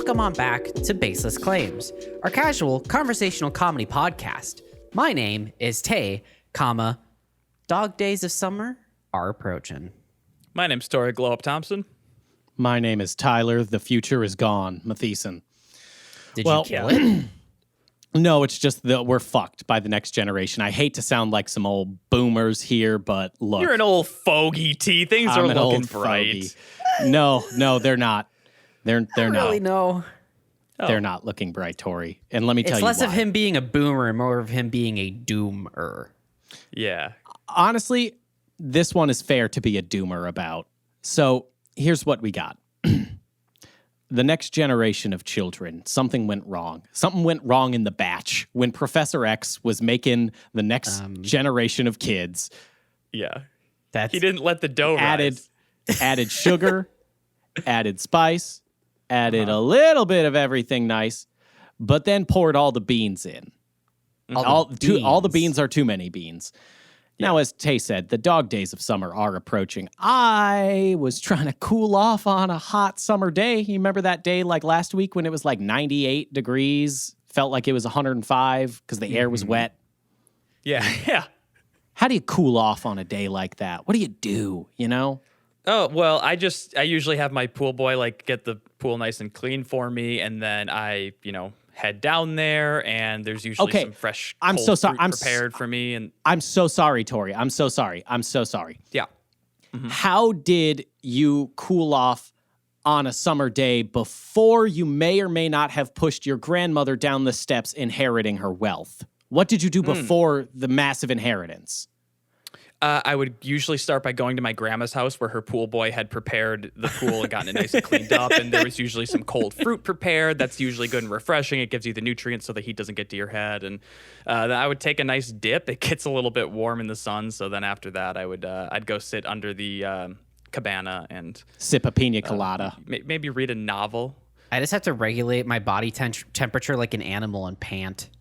welcome on back to Baseless Claims, our casual conversational comedy podcast. My name is Tay, dog days of summer are approaching. My name's Tori Glow Up Thompson. My name is Tyler. The future is gone, Matheson. Did you kill it? No, it's just that we're fucked by the next generation. I hate to sound like some old boomers here, but look. You're an old fogey, T. Things I'm are an looking old bright. fogey. No, they're not. They're not. Really, no. They're not looking bright, Tori. And let me tell It's you less why. of him being a boomer and more of him being a doomer. Yeah. Honestly, this one is fair to be a doomer about. So here's what we got. The next generation of children, something went wrong. Something went wrong in the batch when Professor X was making the next generation of kids. Yeah. That's He didn't let the dough rise. Added sugar, added spice, added a little bit of everything nice, but then poured all the beans in. All the beans are too many beans. Now, as Tay said, the dog days of summer are approaching. I was trying to cool off on a hot summer day. You remember that day like last week when it was like 98 degrees? Felt like it was 105 because the air was wet. Yeah, yeah. How do you cool off on a day like that? What do you do, you know? Oh, well, I usually have my pool boy like get the pool nice and clean for me, and then I, head down there, and there's usually some fresh I'm cold so sorry. fruit prepared for me. And I'm so sorry, Tori. I'm so sorry. yeah. How did you cool off on a summer day before you may or may not have pushed your grandmother down the steps inheriting her wealth? What did you do before the massive inheritance? I would usually start by going to my grandma's house where her pool boy had prepared the pool and gotten it nice and cleaned up. And there was usually some cold fruit prepared. That's usually good and refreshing. It gives you the nutrients so the heat doesn't get to your head. And then I would take a nice dip. It gets a little bit warm in the sun. So then after that, I'd go sit under the cabana and Sip a pina colada. maybe read a novel. I just have to regulate my body temperature like an animal and pant.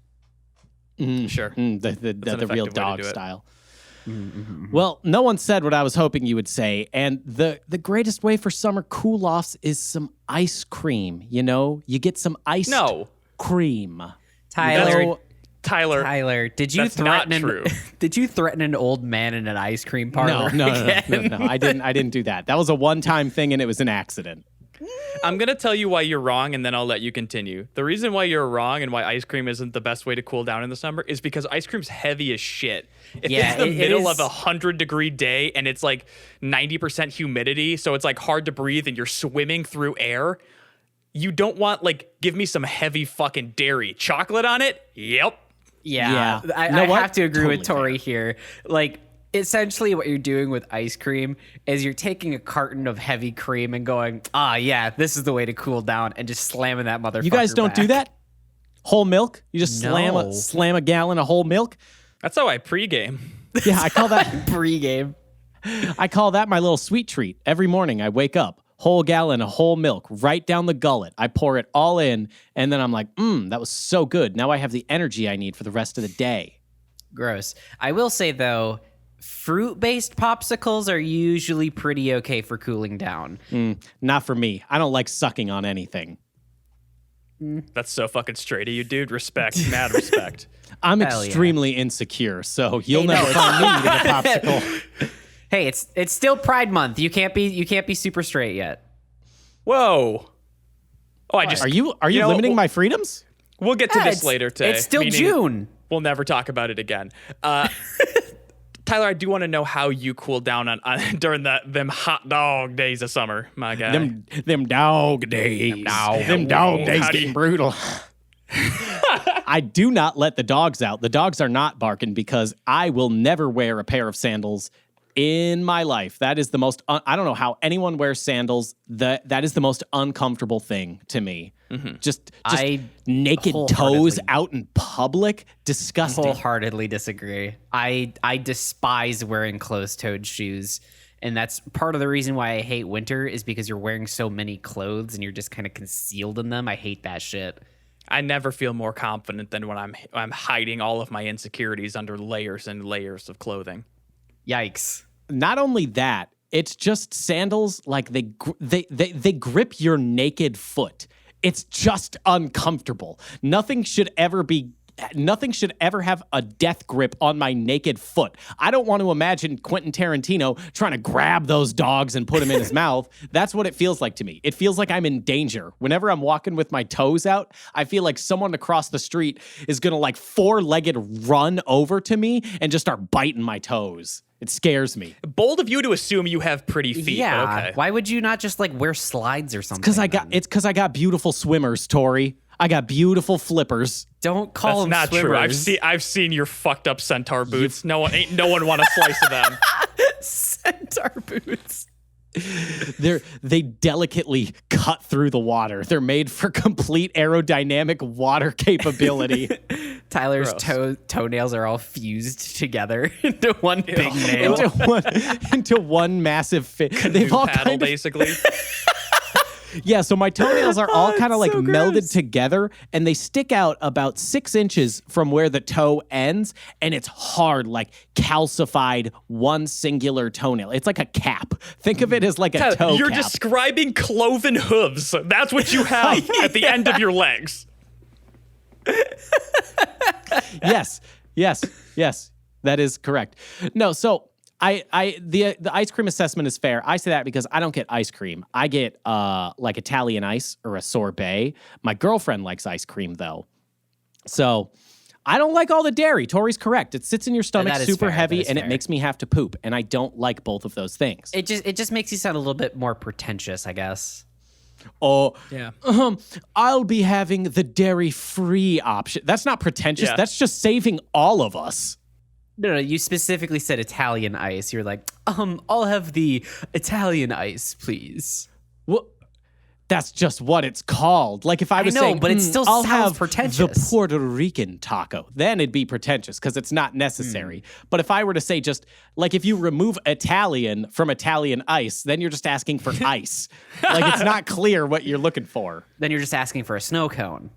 Sure. The real effective way to dog do it. style. Well, no one said what I was hoping you would say, and the greatest way for summer cool-offs is some ice cream, You get some iced cream. Tyler, did you That's not true. Did you threaten an old man in an ice cream parlor? No. I didn't do that. That was a one-time thing, and it was an accident. I'm going to tell you why you're wrong, and then I'll let you continue. The reason why you're wrong and why ice cream isn't the best way to cool down in the summer is because ice cream's heavy as shit. If it's the middle of a 100-degree day and it's like 90% humidity, so it's like hard to breathe and you're swimming through air, you don't want give me some heavy fucking dairy. Chocolate on it? Yep. Yeah. I have to agree with Tori here. Essentially what you're doing with ice cream is you're taking a carton of heavy cream and going, this is the way to cool down, and just slamming that motherfucker. You guys don't back. do that? Whole milk? You just slam a gallon of whole milk? That's how I pregame. Yeah, I call that Pre-game. I call that my little sweet treat. Every morning I wake up, whole gallon of whole milk right down the gullet. I pour it all in, and then I'm like, that was so good. Now I have the energy I need for the rest of the day. Gross. I will say, though, fruit-based popsicles are usually pretty okay for cooling down. Not for me. I don't like sucking on anything. That's so fucking straight of you, dude. Respect. Mad respect. I'm Hell extremely insecure, so you'll never find me eating a popsicle. Hey, it's still Pride Month. You can't be super straight yet. Whoa. Oh, Are you limiting my freedoms? We'll get to this later, Tay. It's still June. We'll never talk about it again. Tyler, I do want to know how you cooled down on during them hot dog days of summer, my guy. Them dog days. Them dog days getting brutal. I do not let the dogs out. The dogs are not barking because I will never wear a pair of sandals in my life. That is the most, I don't know how anyone wears sandals. That is the most uncomfortable thing to me. Just naked toes out in public. Disgusting. Wholeheartedly disagree. I despise wearing closed-toed shoes. And that's part of the reason why I hate winter is because you're wearing so many clothes and you're just kind of concealed in them. I hate that shit. I never feel more confident than when I'm hiding all of my insecurities under layers and layers of clothing. Yikes. Not only that, it's just sandals, like they grip your naked foot. It's just uncomfortable. Nothing should ever have a death grip on my naked foot. I don't want to imagine Quentin Tarantino trying to grab those dogs and put them in his mouth. That's what it feels like to me. It feels like I'm in danger. Whenever I'm walking with my toes out, I feel like someone across the street is going to like four-legged run over to me and just start biting my toes. It scares me. Bold of you to assume you have pretty feet. Yeah. But okay. Why would you not just like wear slides or something? It's because I got beautiful swimmers, Tori. I got beautiful flippers. Don't call them not swimmers. True. I've seen your fucked up centaur boots. No one want a slice of them. Centaur boots. They delicately cut through the water. They're made for complete aerodynamic water capability. Tyler's toenails are all fused together into one big nail. into one massive They've all paddle, basically. Yeah, so my toenails are all kind of like so melded gross. together, and they stick out about 6 inches from where the toe ends, and it's hard, like calcified one singular toenail. It's like a cap. Think of it as like a toe You're cap. describing cloven hooves. That's what you have at the end of your legs. Yes. That is correct. No, so the ice cream assessment is fair. I say that because I don't get ice cream. I get like Italian ice or a sorbet. My girlfriend likes ice cream though. So I don't like all the dairy. Tori's correct. It sits in your stomach super heavy and it makes me have to poop. And I don't like both of those things. It just makes you sound a little bit more pretentious, I guess. Oh, yeah. I'll be having the dairy-free option. That's not pretentious. Yeah. That's just saving all of us. No, you specifically said Italian ice. You're like, I'll have the Italian ice, please. Well, that's just what it's called. Like if I was saying, but it still I'll sounds have pretentious. the Puerto Rican taco, then it'd be pretentious because it's not necessary. But if I were to say just like if you remove Italian from Italian ice, then you're just asking for ice. Like it's not clear what you're looking for. Then you're just asking for a snow cone.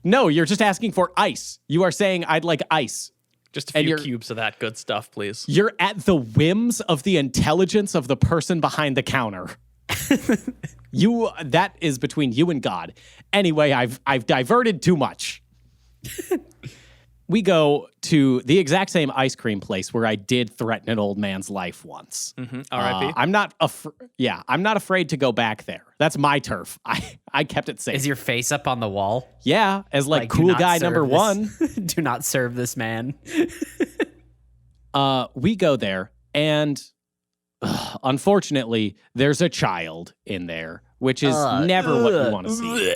No, you're just asking for ice. You are saying I'd like ice. Just a few cubes of that good stuff, please. You're at the whims of the intelligence of the person behind the counter. That is between you and God. Anyway, I've diverted too much. We go to the exact same ice cream place where I did threaten an old man's life once. R.I.P. I'm not afraid to go back there. That's my turf. I kept it safe. Is your face up on the wall? Yeah, as like cool guy number one. Do not serve this man. We go there, and unfortunately, there's a child in there, which is never what you want to see.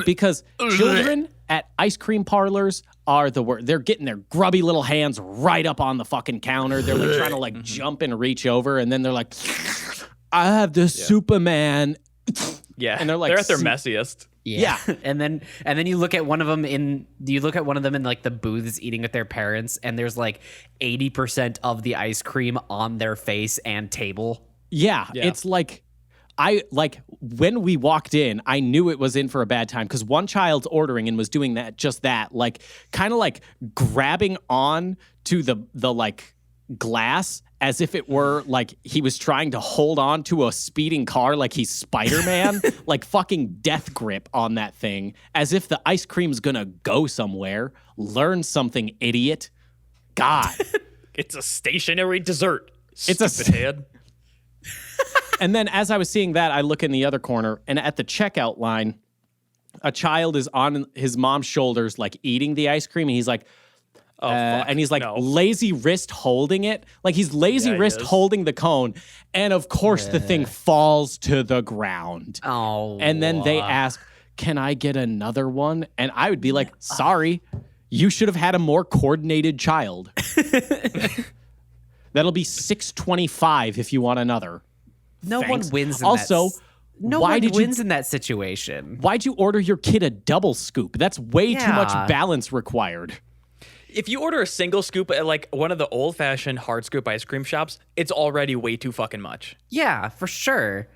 Because children at ice cream parlors are the worst. They're getting their grubby little hands right up on the fucking counter. They're like trying to like jump and reach over, and then they're like, I have the Superman. Yeah, and they're at their messiest. Yeah. and then you look at one of them in like the booths eating with their parents, and there's like 80% of the ice cream on their face and table. Yeah. It's like when we walked in, I knew it was in for a bad time because one child's ordering and was doing that, like kind of like grabbing on to the like glass as if it were like he was trying to hold on to a speeding car like he's Spider-Man, like fucking death grip on that thing, as if the ice cream's gonna go somewhere. Learn something, idiot. God. It's a stationary dessert. It's Stupid head. And then as I was seeing that, I look in the other corner, and at the checkout line, a child is on his mom's shoulders, like eating the ice cream, and he's like, and he's like lazy wrist holding it. Like he's lazy wrist holding the cone. And of course the thing falls to the ground. Oh. And then they ask, can I get another one? And I would be like, sorry, you should have had a more coordinated child. That'll be $6.25 if you want another. No Thanks. one wins in also, that. No one wins in that situation. Why'd you order your kid a double scoop? That's way too much balance required. If you order a single scoop at like one of the old-fashioned hard scoop ice cream shops, it's already way too fucking much. Yeah, for sure.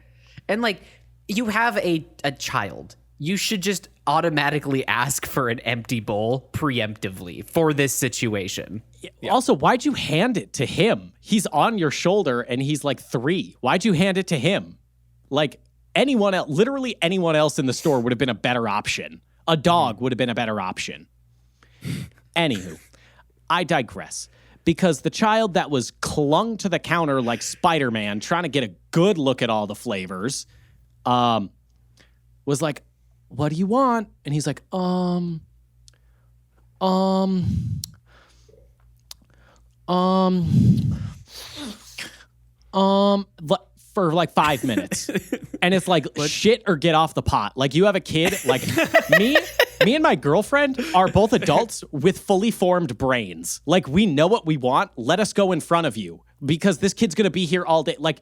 And like, you have a child. You should just automatically ask for an empty bowl preemptively for this situation. Yeah. Also, why'd you hand it to him? He's on your shoulder and he's like 3. Why'd you hand it to him? Like, anyone else, literally anyone else in the store would have been a better option. A dog would have been a better option. Anywho, I digress. Because the child that was clung to the counter like Spider-Man, trying to get a good look at all the flavors, was like, what do you want? And he's like, for like 5 minutes. And it's like, shit or get off the pot. Like, you have a kid, like me and my girlfriend are both adults with fully formed brains. Like, we know what we want. Let us go in front of you because this kid's going to be here all day. Like,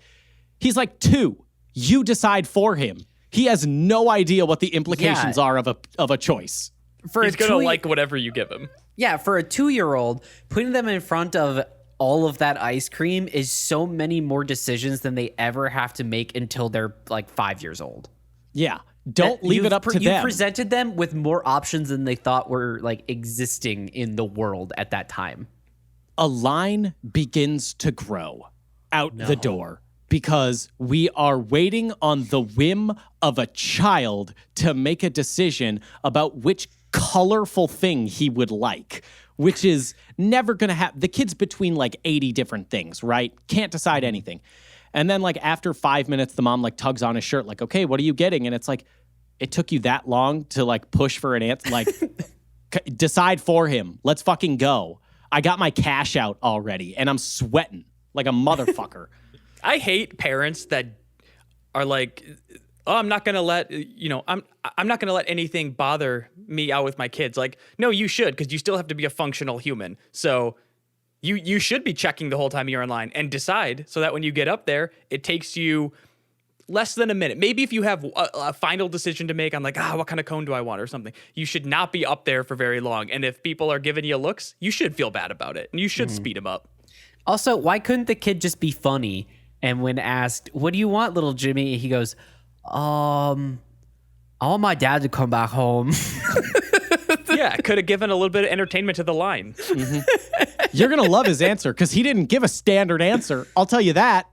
he's like 2. You decide for him. He has no idea what the implications are of a choice. He's going to like whatever you give him. Yeah, for a 2-year-old, putting them in front of all of that ice cream is so many more decisions than they ever have to make until they're like 5 years old. Yeah. Don't leave it up to them. You presented them with more options than they thought were like existing in the world at that time. A line begins to grow out the door because we are waiting on the whim of a child to make a decision about which colorful thing he would like, which is never going to happen. The kid's between like 80 different things, right? Can't decide anything. And then like after 5 minutes, the mom like tugs on his shirt like, okay, what are you getting? And it's like, it took you that long to like push for an answer? Like, decide for him. Let's fucking go. I got my cash out already and I'm sweating like a motherfucker. I hate parents that are like, oh, I'm not going to let, I'm not going to let anything bother me out with my kids. Like, no, you should, because you still have to be a functional human. So you should be checking the whole time you're in line and decide so that when you get up there, it takes you less than a minute. Maybe if you have a final decision to make on like, what kind of cone do I want or something, you should not be up there for very long. And if people are giving you looks, you should feel bad about it and you should speed them up. Also, why couldn't the kid just be funny? And when asked, what do you want, little Jimmy? He goes, I want my dad to come back home. Yeah, could have given a little bit of entertainment to the line. Mm-hmm. You're going to love his answer because he didn't give a standard answer. I'll tell you that.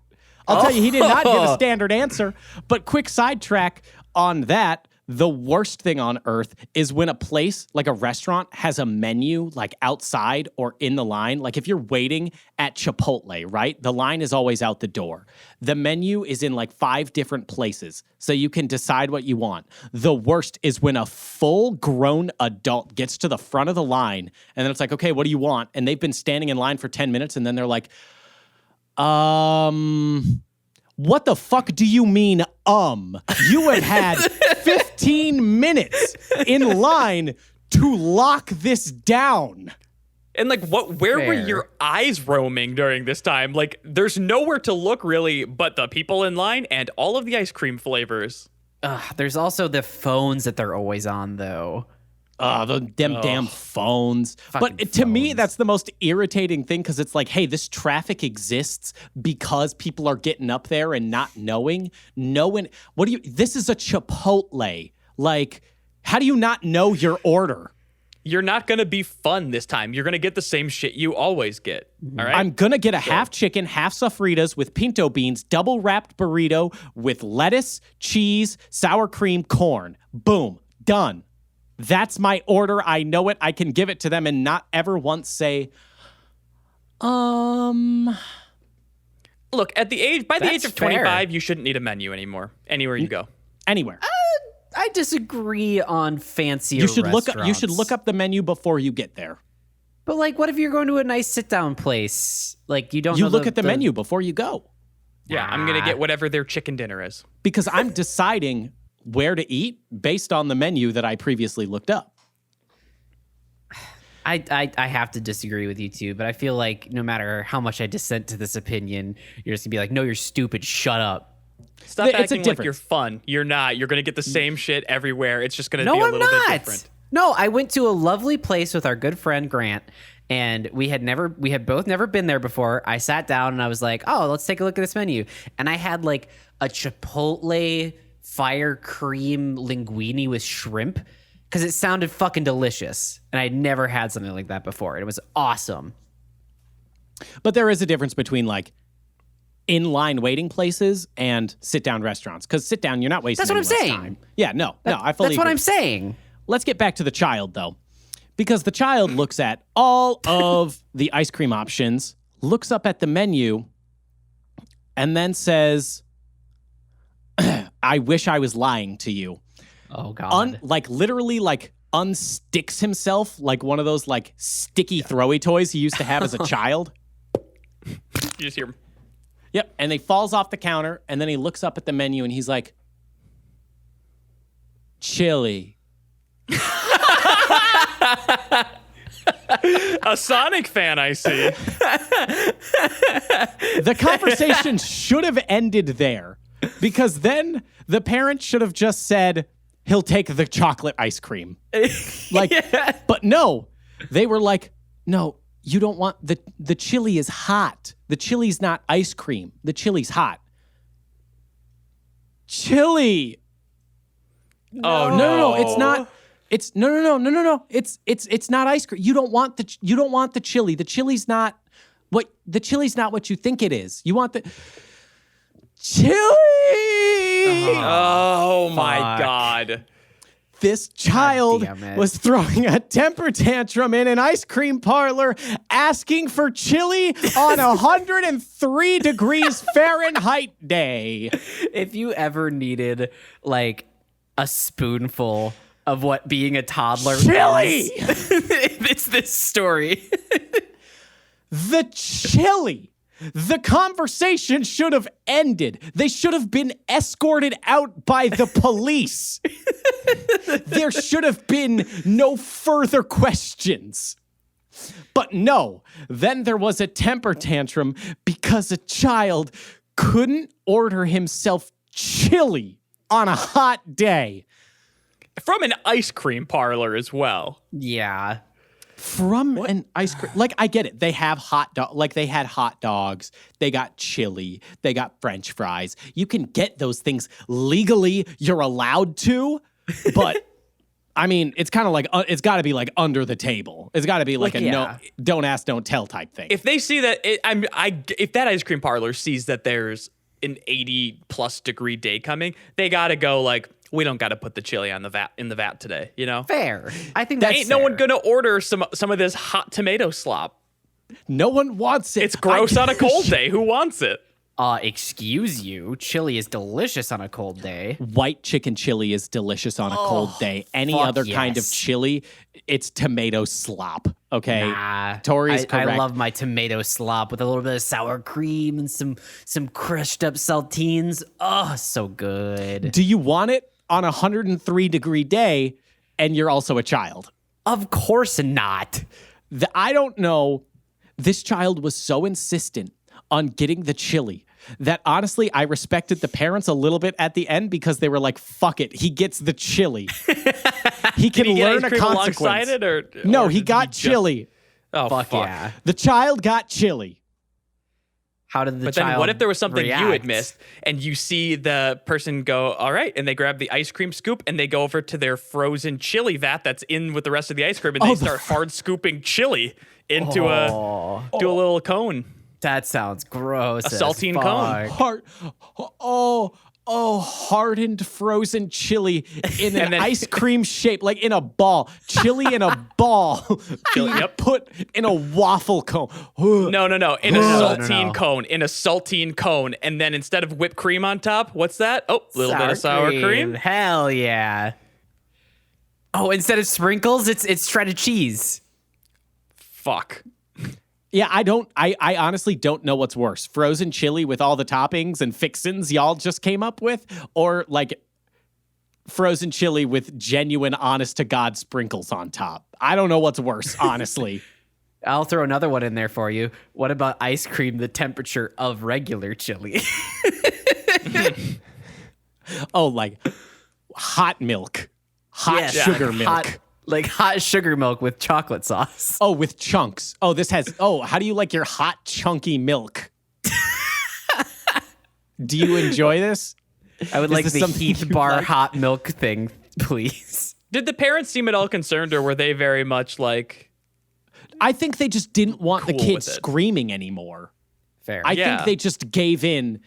I'll tell you, he did not give a standard answer. But quick sidetrack on that. The worst thing on earth is when a place like a restaurant has a menu like outside or in the line. Like if you're waiting at Chipotle, right? The line is always out the door. The menu is in like 5 different places so you can decide what you want. The worst is when a full-grown adult gets to the front of the line and then it's like, okay, what do you want? And they've been standing in line for 10 minutes and then they're like, what the fuck do you mean, You have had 15 minutes in line to lock this down. And like, where were your eyes roaming during this time? Like, there's nowhere to look really but the people in line and all of the ice cream flavors. There's also the phones that they're always on, though. Damn phones. But to me, that's the most irritating thing because it's like, hey, this traffic exists because people are getting up there and not knowing. This is a Chipotle. Like, how do you not know your order? You're not going to be fun this time. You're going to get the same shit you always get. All right. I'm going to get a half chicken, half sofritas with pinto beans, double wrapped burrito with lettuce, cheese, sour cream, corn. Boom. Done. That's my order. I know it. I can give it to them and not ever once say, Look, by the age of 25, you shouldn't need a menu anymore. Anywhere you go. Anywhere. I disagree on fancier restaurants. You should look up the menu before you get there. But like, what if you're going to a nice sit-down place? Like, you don't. You look at the menu before you go. Yeah, I'm gonna get whatever their chicken dinner is because I'm deciding where to eat based on the menu that I previously looked up. I have to disagree with you too, but I feel like no matter how much I dissent to this opinion, you're just gonna be like, no, you're stupid. Shut up. Stop acting like you're fun. You're not. You're gonna get the same shit everywhere. It's just gonna be a little bit different. No, I went to a lovely place with our good friend Grant, and we had both never been there before. I sat down and I was like, oh, let's take a look at this menu. And I had like a Chipotle fire cream linguine with shrimp because it sounded fucking delicious. And I'd never had something like that before. It was awesome. But there is a difference between like in-line waiting places and sit-down restaurants. Because sit-down, you're not wasting anyone's time. Yeah, no, I fully That's what agree. I'm saying. Let's get back to the child, though. Because the child looks at all of the ice cream options, looks up at the menu, and then says, I wish I was lying to you. Oh, God. Literally, unsticks himself like one of those, sticky throwy toys he used to have as a child. You just hear him. Yep, and he falls off the counter, and then he looks up at the menu, and he's like, chili. A Sonic fan, I see. The conversation should have ended there, because then the parent should have just said, he'll take the chocolate ice cream. But no, they were like, no, you don't want the chili is hot. The chili's not ice cream. The chili's hot. Chili. Oh No, it's not. It's no. It's not ice cream. You don't want the chili. The chili's not what you think it is. You want the chili. Oh my God. This child was throwing a temper tantrum in an ice cream parlor, asking for chili on 103 degrees Fahrenheit day. If you ever needed a spoonful of what being a toddler chili, it's this story. The chili. The conversation should have ended. They should have been escorted out by the police. There should have been no further questions. But no, then there was a temper tantrum because a child couldn't order himself chili on a hot day. From an ice cream parlor as well. Yeah. From an ice cream, I get it. They have they had hot dogs. They got chili. They got French fries. You can get those things legally. You're allowed to, but I mean, it's kind of it's got to be under the table. It's got to be no, don't ask, don't tell type thing. If they see that, if that ice cream parlor sees that there's an 80+ degree day coming, they got to go we don't got to put the chili on the vat today, you know? Fair. I think that's ain't no one gonna order some of this hot tomato slop. No one wants it. It's gross on a cold day. Who wants it? Excuse you. Chili is delicious on a cold day. White chicken chili is delicious on a cold day. Any other kind of chili, it's tomato slop. Okay, nah, Tori's correct. I love my tomato slop with a little bit of sour cream and some crushed up saltines. Oh, so good. Do you want it on a 103 degree day and you're also a child? Of course not. I don't know. This child was so insistent on getting the chili that honestly, I respected the parents a little bit at the end because they were like, fuck it. He gets the chili. He can learn a consequence. No, he got chili. Oh, fuck yeah. The child got chili. How did the But child then what if there was something react? you had missed and you see the person go, all right, and they grab the ice cream scoop and they go over to their frozen chili vat that's in with the rest of the ice cream and they start hard scooping chili into a little cone. That sounds gross. A saltine cone. Hardened frozen chili in an ice cream shape, in a ball. Chili in a ball. Chili, put in a waffle cone. No. In a saltine cone. In a saltine cone. And then instead of whipped cream on top, what's that? Oh, a little bit of sour cream. Hell yeah. Oh, instead of sprinkles, it's shredded cheese. Fuck. Yeah, I honestly don't know what's worse. Frozen chili with all the toppings and fixins y'all just came up with, or frozen chili with genuine, honest to God sprinkles on top. I don't know what's worse, honestly. I'll throw another one in there for you. What about ice cream the temperature of regular chili? Hot milk. Hot sugar milk. Hot sugar milk with chocolate sauce. Oh, with chunks. Oh, this has... Oh, how do you like your hot, chunky milk? Do you enjoy this? I would like the Heath Bar hot milk thing, please. Did the parents seem at all concerned, or were they very much I think they just didn't want the cool kid with it? screaming anymore. Fair. I think they just gave in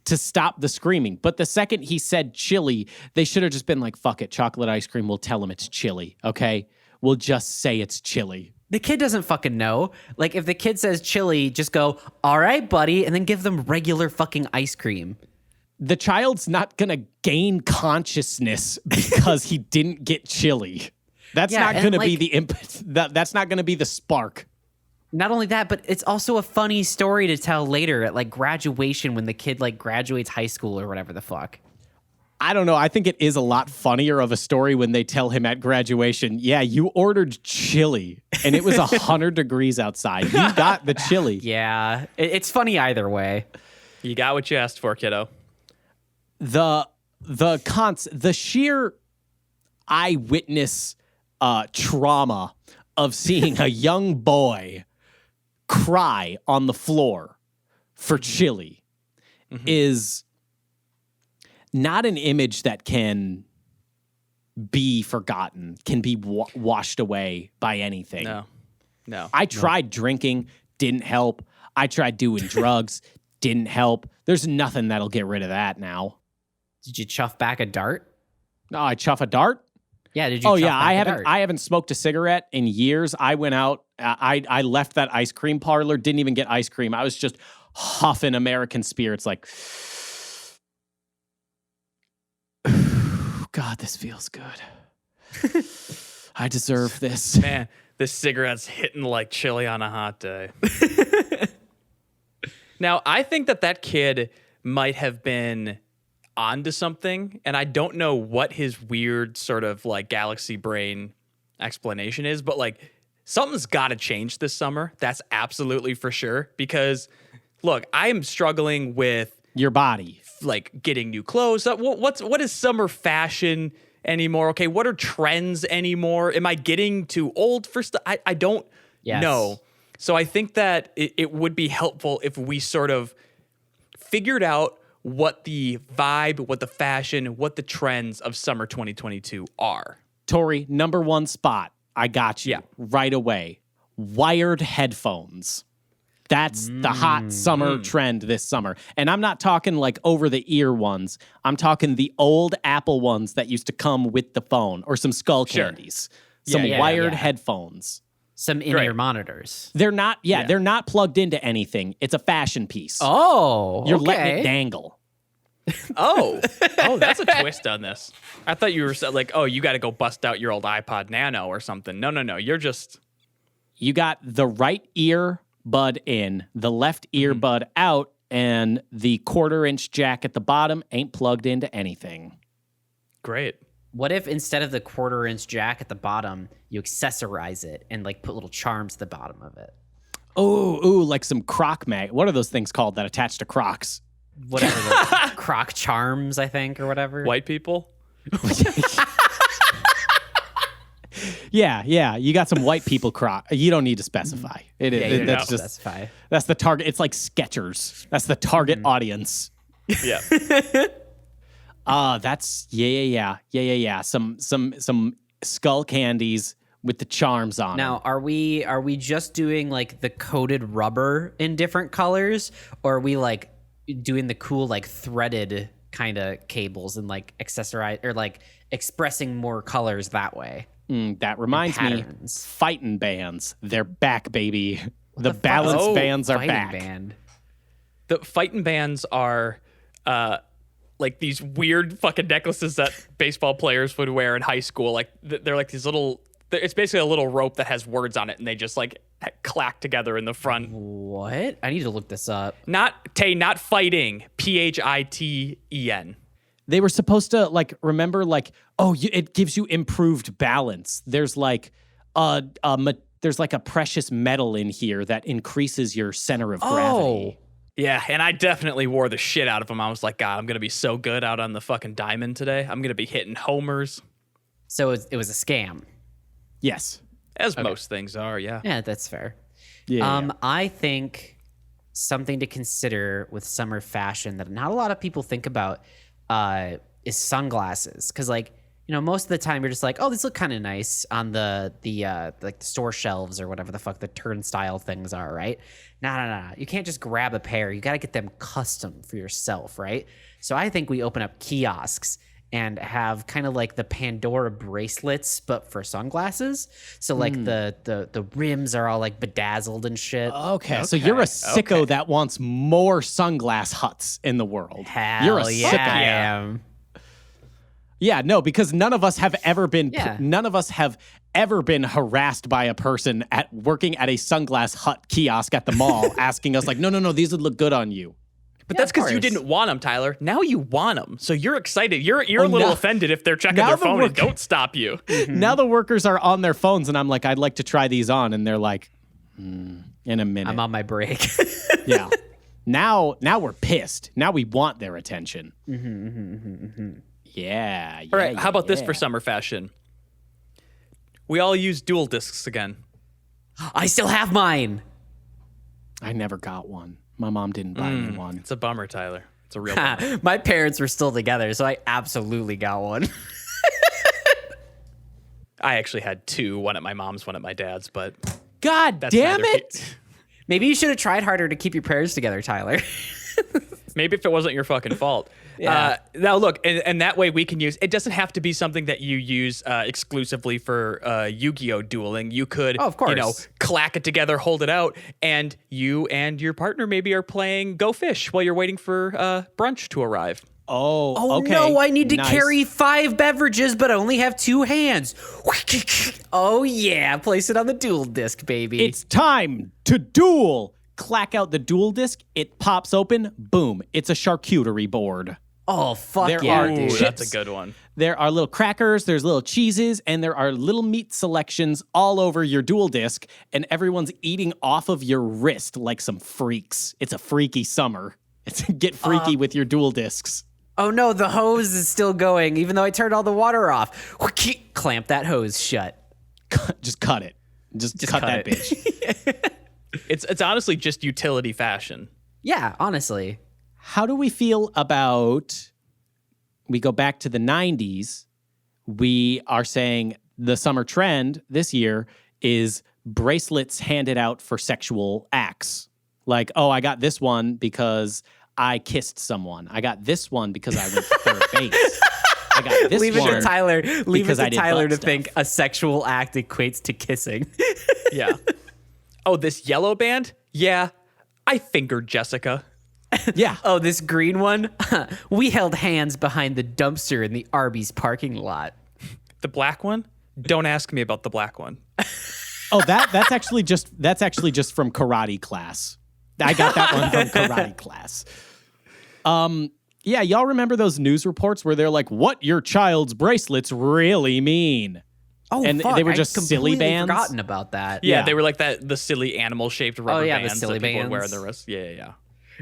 to stop the screaming. But the second he said chili, they should have just been like, fuck it, chocolate ice cream. We'll tell him it's chili, okay? We'll just say it's chili. The kid doesn't fucking know. Like, if the kid says chili, just go, all right, buddy, and then give them regular fucking ice cream. The child's not going to gain consciousness because he didn't get chili. That's not going to be the input. That's not going to be the spark. Not only that, but it's also a funny story to tell later at like graduation when the kid like graduates high school or whatever the fuck. I don't know. I think it is a lot funnier of a story when they tell him at graduation, yeah, you ordered chili and it was 100 degrees outside. You got the chili. Yeah, it's funny either way. You got what you asked for, kiddo. The sheer eyewitness trauma of seeing a young boy cry on the floor for chili is not an image that can be forgotten, can be washed away by anything. No. I tried drinking, didn't help. I tried doing drugs, didn't help. There's nothing that'll get rid of that now. Did you chuff back a dart? No, I chuff a dart? Yeah, did you? Oh yeah, I haven't smoked a cigarette in years. I went out. I left that ice cream parlor. Didn't even get ice cream. I was just huffing American spirits, like, God, this feels good. I deserve this. Man, this cigarette's hitting like chili on a hot day. Now, I think that kid might have been onto something, and I don't know what his weird sort of like galaxy brain explanation is, but like something's got to change this summer. That's absolutely for sure. Because look, I am struggling with your body, like getting new clothes. What is summer fashion anymore? Okay, what are trends anymore? Am I getting too old for stuff? I don't know. So I think that it would be helpful if we sort of figured out what the vibe, what the fashion, what the trends of summer 2022 are. Tori, number one spot. I got you right away. Wired headphones. That's the hot summer trend this summer. And I'm not talking like over the ear ones. I'm talking the old Apple ones that used to come with the phone, or some skull candies. Some wired headphones. Some in-ear monitors. They're not, they're not plugged into anything. It's a fashion piece. Oh, You're letting it dangle. Oh, that's a twist on this. I thought you were like, oh, you got to go bust out your old iPod Nano or something. No. You got the right ear bud in, the left earbud out, and the 1/4-inch jack at the bottom ain't plugged into anything. Great. What if instead of the 1/4-inch jack at the bottom, you accessorize it and like put little charms at the bottom of it? Ooh, like some croc mag. What are those things called that attach to crocs? Whatever, the croc charms, I think, or whatever. White people? Yeah. You got some white people croc. You don't need to specify. That's just specify. That's the target. It's like Skechers. That's the target audience. Yeah. That's Some skull candies with the charms on. Now, are we just doing like the coated rubber in different colors, or are we like doing the cool like threaded kind of cables and like accessorize or like expressing more colors that way? That reminds me, fighting bands. They're back, baby. The balance bands are back. Band. The fighting bands are like these weird fucking necklaces that baseball players would wear in high school. Like they're like these little. It's basically a little rope that has words on it, and they just like clack together in the front. What? I need to look this up. Not fighting. PHITEN. They were supposed to like remember like, it gives you improved balance. There's like there's like a precious metal in here that increases your center of gravity. Yeah, and I definitely wore the shit out of them. I was like, God, I'm gonna be so good out on the fucking diamond today. I'm gonna be hitting homers. So it was a scam. Yes, as most things are. Yeah. Yeah, that's fair. Yeah. I think something to consider with summer fashion that not a lot of people think about is sunglasses. Because like most of the time you're just like, oh, these look kind of nice on the like the store shelves or whatever the fuck the turnstile things are, right? No. You can't just grab a pair. You got to get them custom for yourself, right? So I think we open up kiosks and have kind of like the Pandora bracelets, but for sunglasses. So like the rims are all like bedazzled and shit. Okay. So you're a sicko that wants more sunglass huts in the world. Hell you're a yeah, sicko. I am. Yeah, no, because none of us have ever been harassed by a person working at a sunglass hut kiosk at the mall asking us like, no, these would look good on you. But that's because you didn't want them, Tyler. Now you want them, so you're excited. You're a little offended if they're checking their phone and don't stop you. Mm-hmm. Now the workers are on their phones, and I'm like, I'd like to try these on, and they're like, in a minute. I'm on my break. Yeah. Now we're pissed. Now we want their attention. Yeah. All right. How about this for summer fashion? We all use dual discs again. I still have mine. I never got one. My mom didn't buy me one. It's a bummer, Tyler. It's a real bummer. My parents were still together, so I absolutely got one. I actually had two, one at my mom's, one at my dad's, but God damn it. Maybe you should have tried harder to keep your parents together, Tyler. Maybe if it wasn't your fucking fault. Yeah. Now look, and that way we can use, it doesn't have to be something that you use exclusively for Yu-Gi-Oh dueling. You could, of course, clack it together, hold it out, and you and your partner maybe are playing Go Fish while you're waiting for brunch to arrive. Oh, okay. No, I need to carry 5 beverages, but I only have 2 hands. Oh yeah, place it on the dual disc, baby. It's time to duel. Clack out the dual disc, it pops open, boom, it's a charcuterie board. Oh, fuck there yeah, are dude. chips, that's a good one. There are little crackers, there's little cheeses, and there are little meat selections all over your dual disc, and everyone's eating off of your wrist like some freaks. It's a freaky summer. Get freaky with your dual discs. Oh no, the hose is still going, even though I turned all the water off. Clamp that hose shut. Just cut it. Just cut that bitch. It's honestly just utility fashion. Yeah, honestly. How do we feel about, we go back to the 90s, we are saying the summer trend this year is bracelets handed out for sexual acts. Like, oh, I got this one because I kissed someone. I got this one because I went to third base. I got this Leave it to Tyler. Leave it to Tyler to think a sexual act equates to kissing. Yeah. Oh, this yellow band? Yeah, I fingered Jessica. Yeah. Oh, this green one? We held hands behind the dumpster in the Arby's parking lot. The black one? Don't ask me about the black one. Oh, that's actually just from karate class. I got that one from karate class. Yeah, y'all remember those news reports where they're like, what your child's bracelets really mean? Oh, and fuck. they were just silly bands. Forgotten about that. Yeah, they were like the silly animal shaped rubber bands the silly that people bands. would wear on their wrists. Yeah.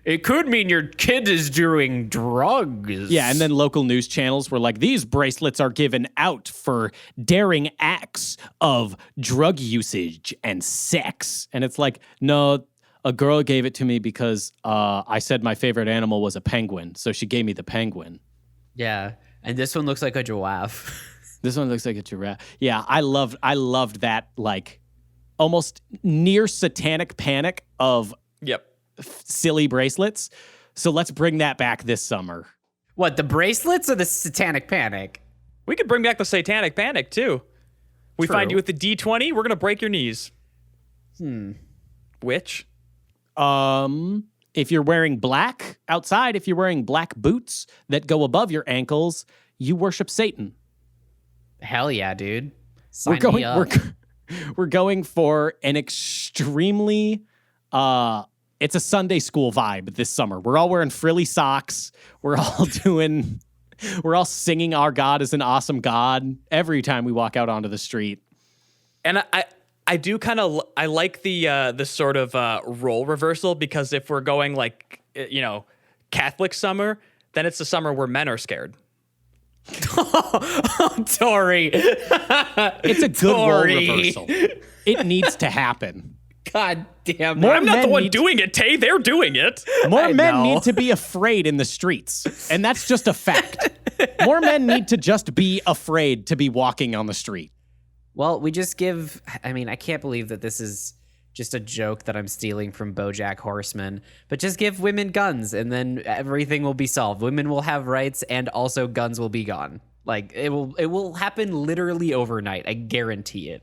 It could mean your kid is doing drugs. Yeah, and then local news channels were like, these bracelets are given out for daring acts of drug usage and sex. And it's like, no, a girl gave it to me because I said my favorite animal was a penguin, so she gave me the penguin. Yeah, and this one looks like a giraffe. This one looks like a giraffe. Yeah, I loved that, like, almost near satanic panic of silly bracelets. So let's bring that back this summer. What, the bracelets or the satanic panic? We could bring back the satanic panic, too. We find you with the D20, we're going to break your knees. Which? If you're wearing black outside, if you're wearing black boots that go above your ankles, you worship Satan. Hell yeah, dude. Sign me up. We're going for an extremely it's a Sunday school vibe this summer. We're all wearing frilly socks. We're all singing our God is an awesome God every time we walk out onto the street. And I do kind of, I like the sort of role reversal, because if we're going like, Catholic summer, then it's the summer where men are scared. Oh, Tori. It's a good role reversal. It needs to happen. God damn it. I'm not the one doing it, Tay. They're doing it. More men need to be afraid in the streets. And that's just a fact. More men need to just be afraid to be walking on the street. Well, we just give, I mean, I can't believe that this is just a joke that I'm stealing from BoJack Horseman, but just give women guns and then everything will be solved. Women will have rights and also guns will be gone. Like it will happen literally overnight. I guarantee it.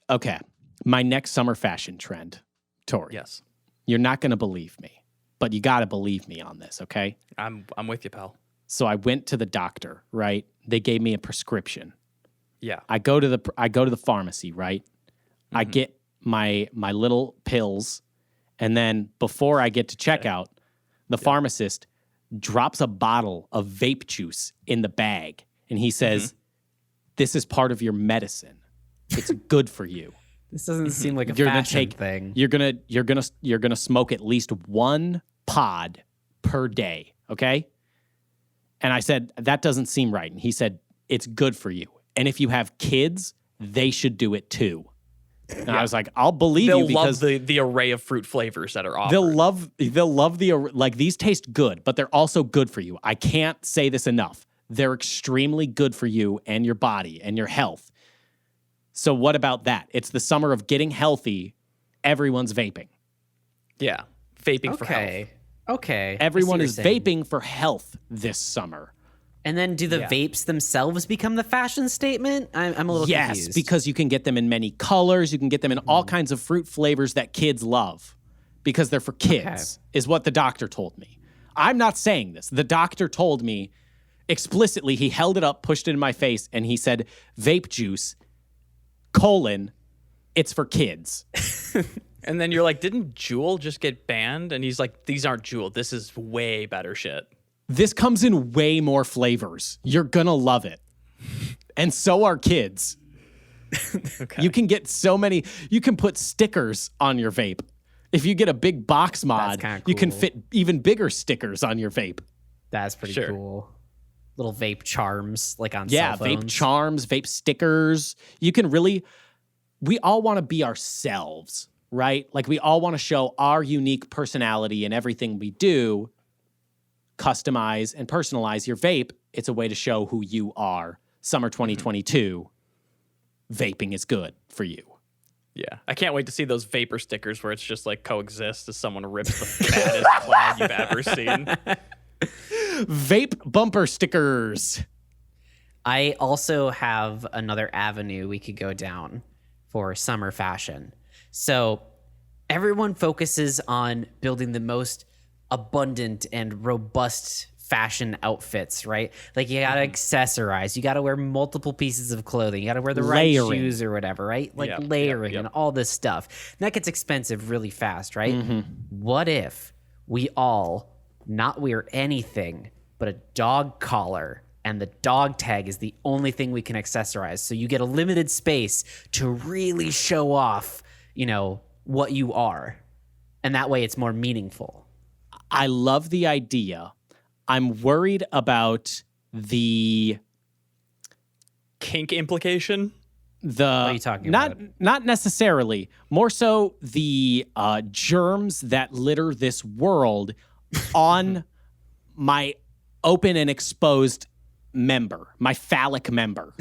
Okay. My next summer fashion trend, Tori. Yes. You're not going to believe me, but you got to believe me on this, okay? I'm with you, pal. So I went to the doctor, right? They gave me a prescription. Yeah. I go to the pharmacy, right? Mm-hmm. I get my little pills, and then before I get to checkout, the pharmacist drops a bottle of vape juice in the bag, and he says, "This is part of your medicine. It's good for you." This doesn't seem like a fashion thing. You're gonna smoke at least one pod per day, okay? And I said, that doesn't seem right. And he said, it's good for you. And if you have kids, they should do it too. And I was like, I'll believe you because they'll love the array of fruit flavors that are offered. They'll love like these taste good, but they're also good for you. I can't say this enough. They're extremely good for you and your body and your health. So what about that? It's the summer of getting healthy. Everyone's vaping. Yeah. Vaping for health. Okay. Everyone is vaping for health this summer. And then do the vapes themselves become the fashion statement? I'm a little confused. Yes, because you can get them in many colors. You can get them in all kinds of fruit flavors that kids love because they're for kids, is what the doctor told me. I'm not saying this. The doctor told me explicitly, he held it up, pushed it in my face, and he said, vape juice, it's for kids. And then you're like, didn't Juul just get banned? And he's like, these aren't Juul. This is way better shit. This comes in way more flavors. You're gonna love it. And so are kids. Okay. You can get so many, you can put stickers on your vape. If you get a big box mod, you can fit even bigger stickers on your vape. That's pretty cool. Little vape charms, like on cell phones. Yeah, vape charms, vape stickers. You can really, we all want to be ourselves, right? Like we all want to show our unique personality in everything we do. Customize and personalize your vape. It's a way to show who you are. Summer 2022, vaping is good for you. Yeah. I can't wait to see those vapor stickers where it's just like coexist as someone rips the fattest flag you've ever seen. Vape bumper stickers. I also have another avenue we could go down for summer fashion. So everyone focuses on building the most abundant and robust fashion outfits, right? Like you gotta accessorize, you gotta wear multiple pieces of clothing, you gotta wear the right shoes or whatever, right? Like layering and all this stuff. And that gets expensive really fast, right? What if we all not wear anything but a dog collar and the dog tag is the only thing we can accessorize? So you get a limited space to really show off, you know, what you are. And that way it's more meaningful. I love the idea. I'm worried about the kink implication. What are you talking about? Not necessarily. More so the germs that litter this world on my open and exposed member, my phallic member.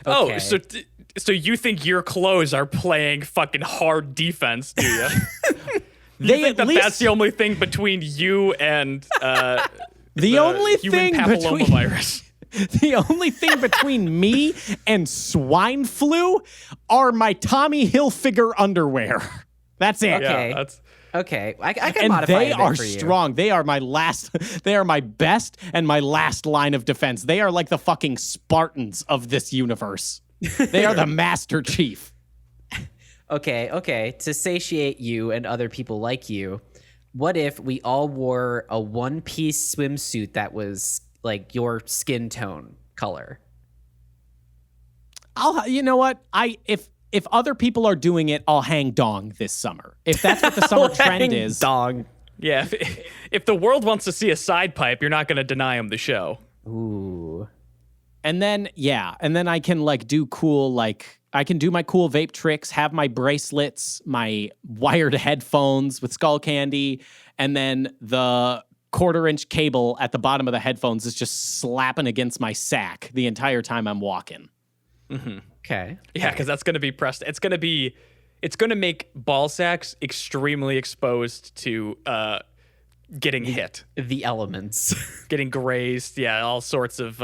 Okay. Oh, so you think your clothes are playing fucking hard defense, do you? You think that's the only thing between you and the only human thing papillomavirus. The only thing between me and swine flu are my Tommy Hilfiger underwear. That's it. Okay. Yeah, okay. I can and modify they it are for you. strong. They are my best and my last line of defense. They are like the fucking Spartans of this universe. They are the Master Chief. Okay. To satiate you and other people like you, what if we all wore a one-piece swimsuit that was like your skin tone color? You know what? If other people are doing it, I'll hang dong this summer. If that's what the summer trend is. Dong. Yeah. If the world wants to see a side pipe, you're not going to deny them the show. Ooh. And then I can like do cool, like I can do my cool vape tricks, have my bracelets, my wired headphones with skull candy, and then the quarter-inch cable at the bottom of the headphones is just slapping against my sack the entire time I'm walking. Mm-hmm. Okay. Yeah, because that's going to be pressed. It's going to make ball sacks extremely exposed to getting hit. The elements. Getting grazed. Yeah, all sorts of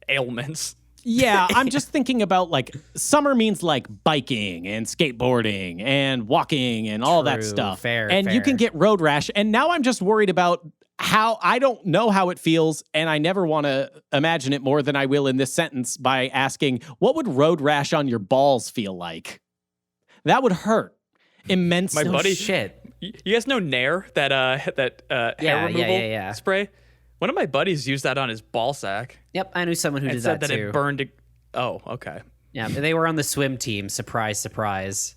ailments. Yeah, I'm just thinking about like summer means like biking and skateboarding and walking and all that stuff. Fair. You can get road rash. And now I'm just worried about how I don't know how it feels. And I never want to imagine it more than I will in this sentence by asking, what would road rash on your balls feel like? That would hurt immensely. My buddy, shit. You guys know Nair, that hair removal spray? One of my buddies used that on his ball sack. Yep, I knew someone who did said that too. It burned. Oh, okay. Yeah, they were on the swim team. Surprise, surprise.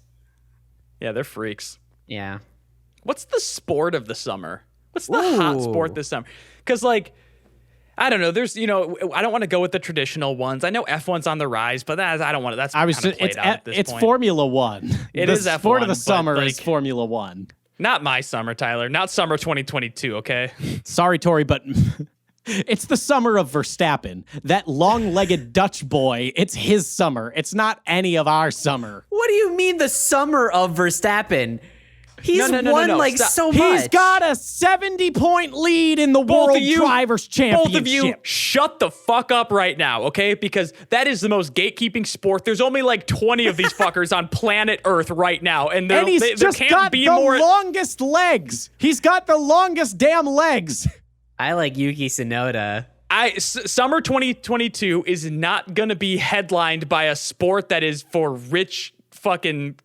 Yeah, they're freaks. Yeah. What's the sport of the summer? What's the hot sport this summer? Because, like, I don't know. There's, I don't want to go with the traditional ones. I know F1's on the rise, but I don't want to. That's kind of played out at this point. It's Formula One. It is F1. The sport of the summer is Formula One. Not my summer, Tyler. Not summer 2022, okay? Sorry, Tori, but it's the summer of Verstappen. That long-legged Dutch boy, it's his summer. It's not any of our summer. What do you mean the summer of Verstappen? He's won so much. He's got a 70-point lead in the World Drivers' Championship. Both of you, shut the fuck up right now, okay? Because that is the most gatekeeping sport. There's only like 20 of these fuckers on planet Earth right now, and he's just got the longest legs. He's got the longest damn legs. I like Yuki Tsunoda. Summer 2022 is not gonna be headlined by a sport that is for rich fucking.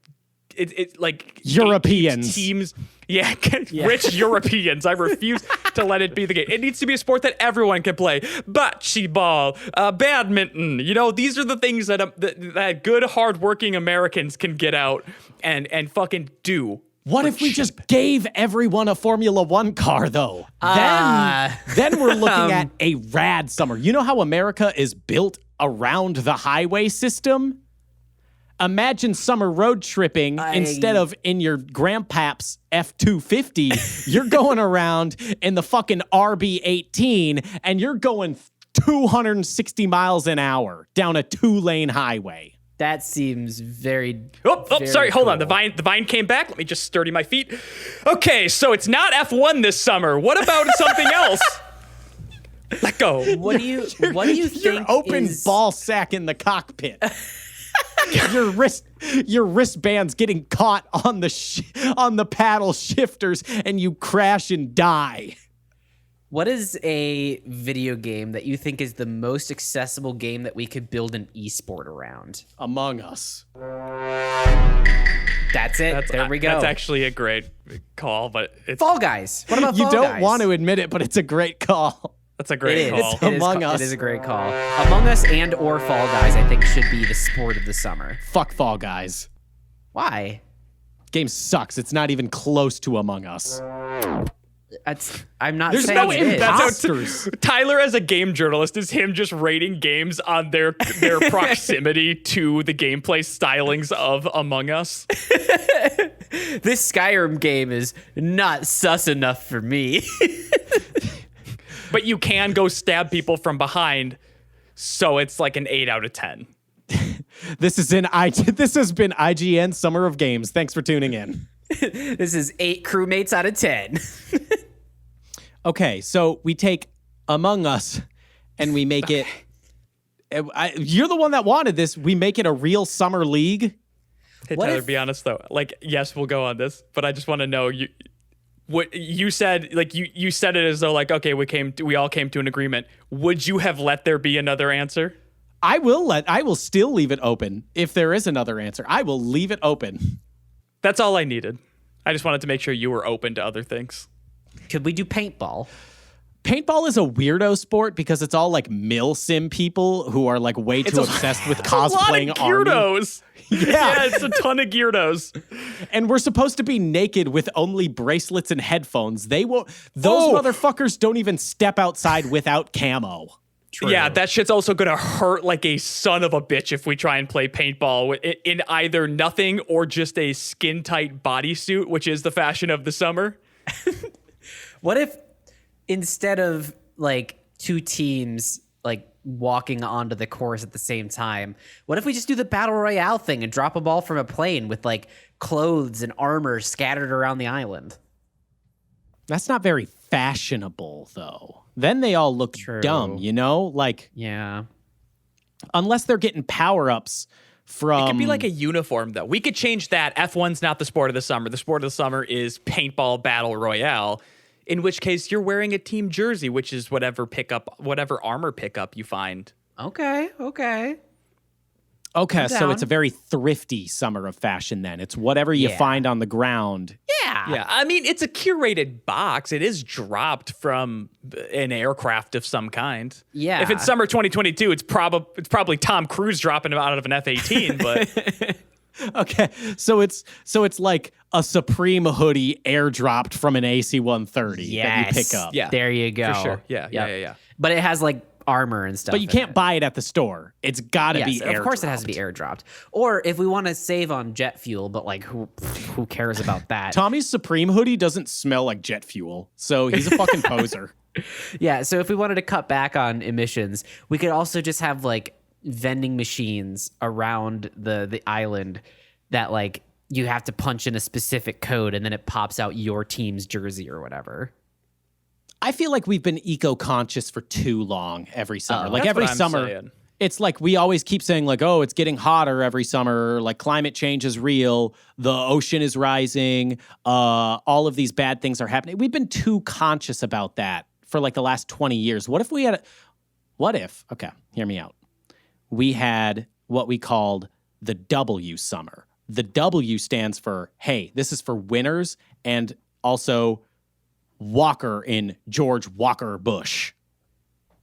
It's like Europeans teams. Yeah, rich Europeans. I refuse to let it be the case. It needs to be a sport that everyone can play. Bocce ball, badminton. These are the things that good, hardworking Americans can get out and fucking do. What if we just gave everyone a Formula One car, though? Then we're looking at a rad summer. You know how America is built around the highway system? Imagine summer road tripping instead of in your grandpap's F-250. You're going around in the fucking RB-18 and you're going 260 miles an hour down a 2-lane highway. That seems very. Sorry. Cool. Hold on. The vine came back. Let me just sturdy my feet. Okay, so it's not F1 this summer. What about something else? Let go. What do you think? Your open ball sack in the cockpit. Your wristbands getting caught on the paddle shifters and you crash and die. What is a video game that you think is the most accessible game that we could build an esport around? Among Us. That's it. There we go. That's actually a great call, but it's Fall Guys. What about Fall Guys? You don't want to admit it, but it's a great call. That's a great call. It's Among Us. It is a great call. Among Us and or Fall Guys, I think, should be the sport of the summer. Fuck Fall Guys. Why? Game sucks. It's not even close to Among Us. I'm not There's saying no it is. imposters. Tyler, as a game journalist, is him just rating games on their proximity to the gameplay stylings of Among Us. This Skyrim game is not sus enough for me. But you can go stab people from behind, so it's like an 8 out of 10. This has been IGN Summer of Games. Thanks for tuning in. This is 8 crewmates out of 10. Okay, so we take Among Us and we make it. You're the one that wanted this. We make it a real summer league. Hey, Tyler, be honest though. Like, yes, we'll go on this, but I just want to know what you said. Like, you said it as though like, okay, we all came to an agreement. Would you have let there be another answer? I will still leave it open if there is another answer. I will leave it open. That's all I needed. I just wanted to make sure you were open to other things. Could we do paintball? Paintball is a weirdo sport because it's all like milsim people who are like way too obsessed with cosplaying geardos. Yeah, it's a ton of geardos. And we're supposed to be naked with only bracelets and headphones. Those motherfuckers don't even step outside without camo. True. Yeah, that shit's also gonna hurt like a son of a bitch if we try and play paintball in either nothing or just a skin-tight bodysuit, which is the fashion of the summer. What if instead of like two teams like walking onto the course at the same time, what if we just do the battle royale thing and drop a ball from a plane with like clothes and armor scattered around the island? That's not very fashionable, though. Then they all look dumb, you know? Like, yeah. Unless they're getting power-ups from... It could be like a uniform, though. We could change that. F1's not the sport of the summer. The sport of the summer is paintball battle royale, in which case you're wearing a team jersey, which is whatever armor pickup you find. Okay. Okay, so it's a very thrifty summer of fashion then. It's whatever you find on the ground. Yeah. I mean, it's a curated box. It is dropped from an aircraft of some kind. Yeah. If it's summer 2022, it's probably Tom Cruise dropping it out of an F-18, but... Okay, so it's like a Supreme hoodie airdropped from an AC-130 that you pick up. Yeah. There you go. For sure. Yeah. But it has like armor and stuff. But you can't buy it at the store. It's got to be airdropped. Of course it has to be airdropped. Or if we want to save on jet fuel, but like who cares about that? Tommy's Supreme hoodie doesn't smell like jet fuel, so he's a fucking poser. Yeah, so if we wanted to cut back on emissions, we could also just have like vending machines around the island that like you have to punch in a specific code and then it pops out your team's jersey or whatever. I feel like we've been eco-conscious for too long every summer. Like every summer, it's like we always keep saying like, oh, it's getting hotter every summer. Like climate change is real. The ocean is rising. All of these bad things are happening. We've been too conscious about that for like the last 20 years. What if, okay, hear me out. We had what we called the W summer. The W stands for, hey, this is for winners and also Walker in George Walker Bush.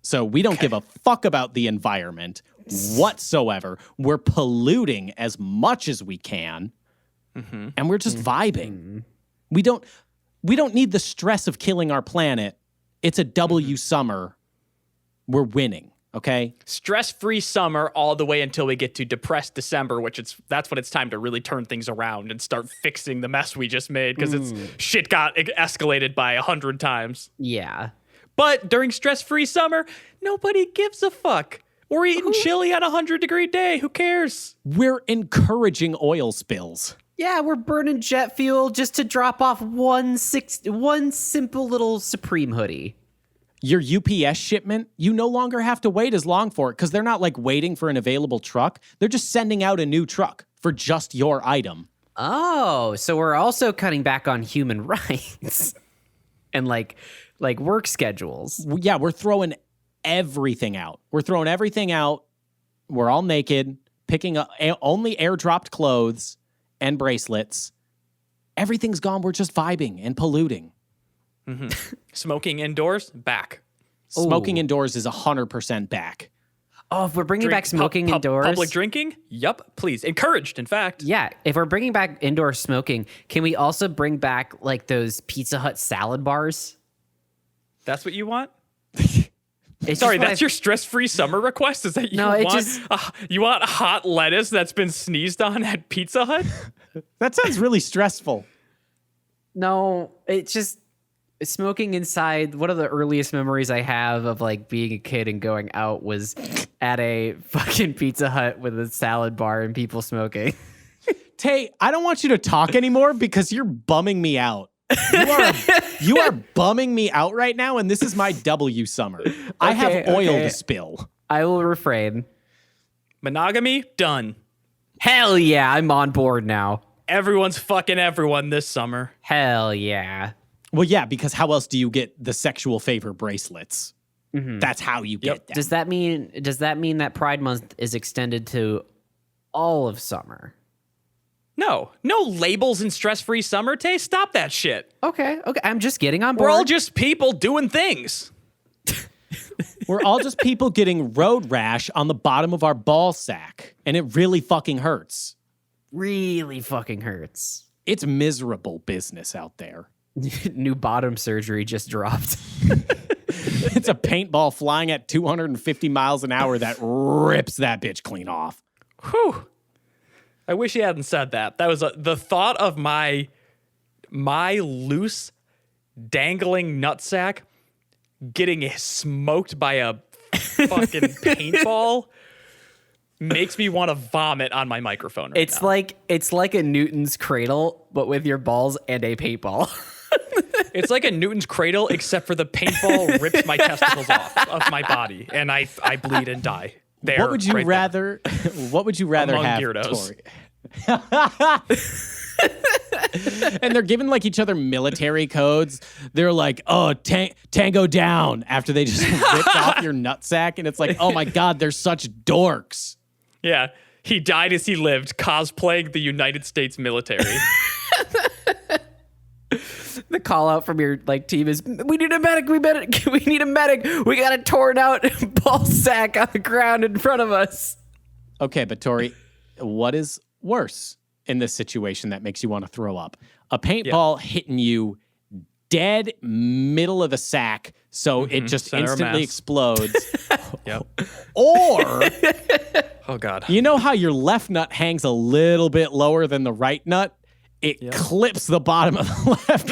So we don't give a fuck about the environment whatsoever. We're polluting as much as we can, and we're just vibing. We don't need the stress of killing our planet. It's a W summer. We're winning. Okay. Stress-free summer all the way until we get to depressed December, that's when it's time to really turn things around and start fixing the mess we just made because shit got escalated by 100 times. Yeah. But during stress-free summer, nobody gives a fuck. We're eating chili on a 100-degree day. Who cares? We're encouraging oil spills. Yeah, we're burning jet fuel just to drop off one simple little Supreme hoodie. Your UPS shipment, you no longer have to wait as long for it because they're not like waiting for an available truck. They're just sending out a new truck for just your item. Oh, so we're also cutting back on human rights and like work schedules. Yeah, we're throwing everything out. We're all naked, picking up only airdropped clothes and bracelets. Everything's gone. We're just vibing and polluting. Smoking indoors, back. Smoking indoors is 100% back. Oh, if we're bringing back smoking indoors. Public drinking? Yup, please. Encouraged, in fact. Yeah, if we're bringing back indoor smoking, can we also bring back like those Pizza Hut salad bars? That's what you want? Sorry, that's your stress-free summer request? Is that you want hot lettuce that's been sneezed on at Pizza Hut? That sounds really stressful. No, it's just smoking inside. One of the earliest memories I have of like being a kid and going out was at a fucking Pizza Hut with a salad bar and people smoking. Tay, I don't want you to talk anymore because you're bumming me out. You are bumming me out right now, and this is my W summer. I have oil to spill. I will refrain. Monogamy, done. Hell yeah, I'm on board now. Everyone's fucking everyone this summer. Hell yeah. Well, yeah, because how else do you get the sexual favor bracelets? That's how you get them. Does that mean that Pride Month is extended to all of summer? No labels in stress-free summer, Tay. Stop that shit. Okay. I'm just getting on board. We're all just people doing things. We're all just people getting road rash on the bottom of our ball sack, and it really fucking hurts. Really fucking hurts. It's miserable business out there. New bottom surgery just dropped. It's a paintball flying at 250 miles an hour that rips that bitch clean off. Whew. I wish he hadn't said that. That was the thought of my loose, dangling nutsack getting smoked by a fucking paintball makes me want to vomit on my microphone right now. It's like a Newton's cradle, but with your balls and a paintball. It's like a Newton's cradle, except for the paintball rips my testicles off of my body, and I bleed and die. There, what would you right rather? What would you rather Among have, geardos. Tori? And they're giving like each other military codes. They're like, "Oh, tango down!" After they just ripped off your nutsack, and it's like, "Oh my god, they're such dorks." Yeah, he died as he lived, cosplaying the United States military. The call out from your team is, we need a medic, we need a medic. We got a torn out ball sack on the ground in front of us. Okay, but Tori, what is worse in this situation that makes you want to throw up? A paintball hitting you dead middle of the sack, so it just Center instantly mass. explodes. Yep. Or, Oh God. you know how your left nut hangs a little bit lower than the right nut? It clips the bottom of the left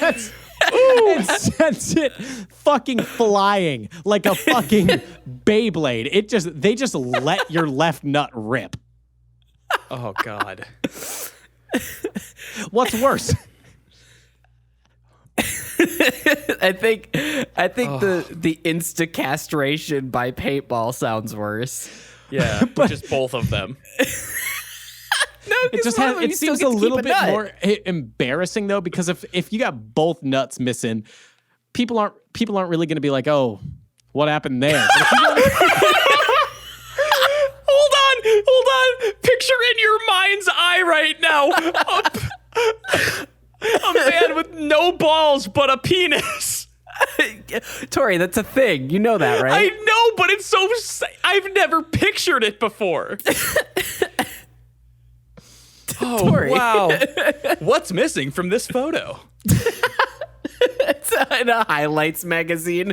nut. And sends it fucking flying like a fucking Beyblade. They just let your left nut rip. Oh God. What's worse? I think the insta castration by paintball sounds worse. Yeah, which is both of them. It just it seems a little bit more embarrassing though, because if you got both nuts missing, people aren't really going to be like, "Oh, what happened there?" But if you Hold on. Picture in your mind's eye right now a man with no balls but a penis. Tori, that's a thing. You know that, right? I know, but it's so. I've never pictured it before. Oh, Tori. wow. What's missing from this photo? It's in a highlights magazine.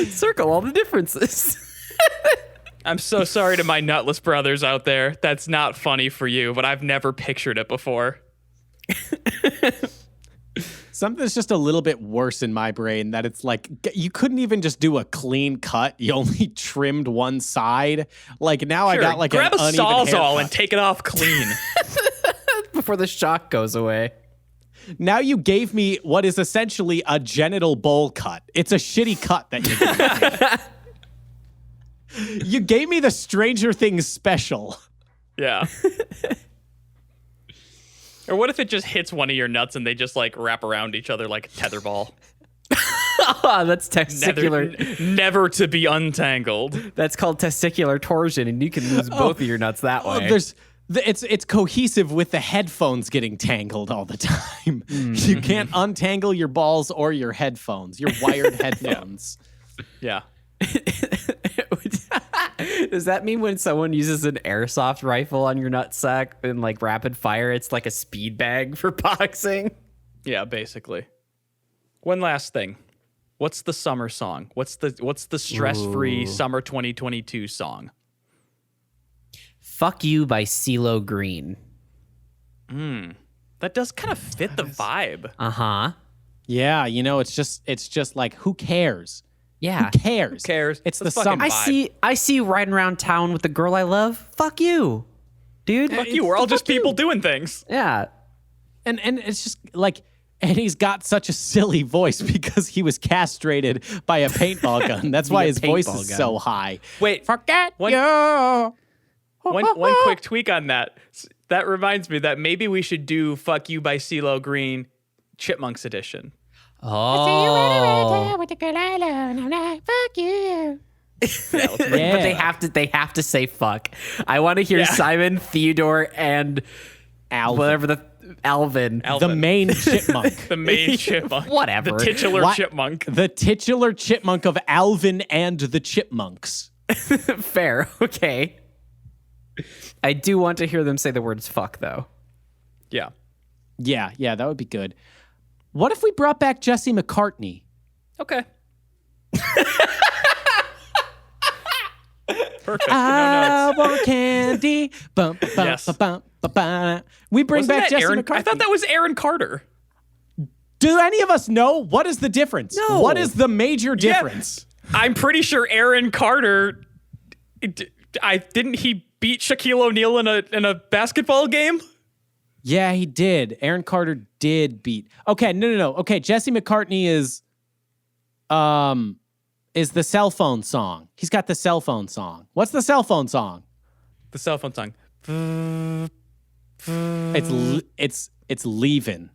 Circle all the differences. I'm so sorry to my nutless brothers out there. That's not funny for you, but I've never pictured it before. something's just a little bit worse in my brain, that it's like you couldn't even just do a clean cut. You only trimmed one side. Like now I got like grab an a uneven Sawzall haircut. and take it off clean. Before the shock goes away. Now you gave me what is essentially a genital bowl cut. It's a shitty cut that you gave me. You gave me the Stranger Things special. Yeah. Or what if it just hits one of your nuts and they just like wrap around each other like a tetherball? Oh, that's testicular. Never to be untangled. That's called testicular torsion, and you can lose both of your nuts that way. It's cohesive with the headphones getting tangled all the time. Mm. You can't untangle your balls or your headphones, your wired headphones. Yeah. Does that mean when someone uses an airsoft rifle on your nutsack in like rapid fire, it's like a speed bag for boxing? Yeah, basically. One last thing. What's the summer song? What's the stress-free summer 2022 song? Fuck You by CeeLo Green. That does kind of fit the vibe. Uh-huh. Yeah, you know, it's just like, who cares? Yeah. Who cares? Who cares? It's the fucking summer. I see you riding around town with the girl I love. Fuck you, dude. Fuck you. We're all just people doing things. Yeah. And it's just like, and he's got such a silly voice because he was castrated by a paintball gun. That's why his voice is so high. Wait, Forget one quick tweak on that. That reminds me that maybe we should do "Fuck You" by CeeLo Green, Chipmunks edition. Oh. With the girl I love, and I'm like, fuck you. But they have to say fuck. I want to hear Simon, Theodore, and Alvin. whatever the Alvin. The main chipmunk. The main chipmunk. Whatever. The titular What? chipmunk. The titular chipmunk of Alvin and the Chipmunks. Fair. Okay. I do want to hear them say the words fuck, though. Yeah. Yeah, that would be good. What if we brought back Jesse McCartney? Okay. Perfect. I want candy. Bum, bum, Yes. bum, bum, bum, bum. We bring Wasn't back that Jesse Aaron? McCartney. I thought that was Aaron Carter. Do any of us know what is the difference? No. What is the major difference? Yeah, I'm pretty sure Aaron Carter. Didn't he beat Shaquille O'Neal in a basketball game? Yeah, he did. Aaron Carter did beat. Okay, no. Okay, Jesse McCartney is the cell phone song. He's got the cell phone song. What's the cell phone song? The cell phone song. It's Leavin'.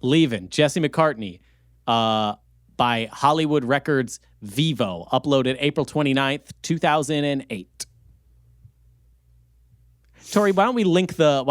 Leavin'. Jesse McCartney by Hollywood Records Vivo, uploaded April 29th, 2008. Tori, why don't we link the